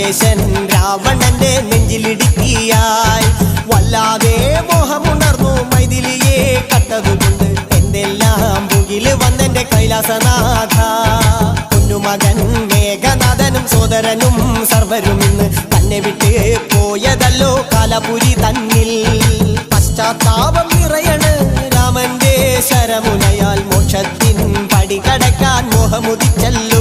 ലങ്കേശൻ രാവണന്റെ നെഞ്ചിലിടുക്കിയായി വല്ലാതെ മോഹമുണർന്നു മൈഥിലിയെ കണ്ടതുകൊണ്ട് എന്തെല്ലാം മുകില് വന്നെന്റെ കൈലാസനാഥ കുഞ്ഞുമകൻ മേഘനാഥനും സോദരനും സർവരും ഇന്ന് തന്നെ വിട്ട് പോയതല്ലോ കാലപുരി തന്നിൽ പശ്ചാത്താപം നിറയണ് രാമന്റെ ശരമുനയാൽ മോക്ഷത്തിൻ പടി കടക്കാൻ മോഹമുദിച്ചല്ലോ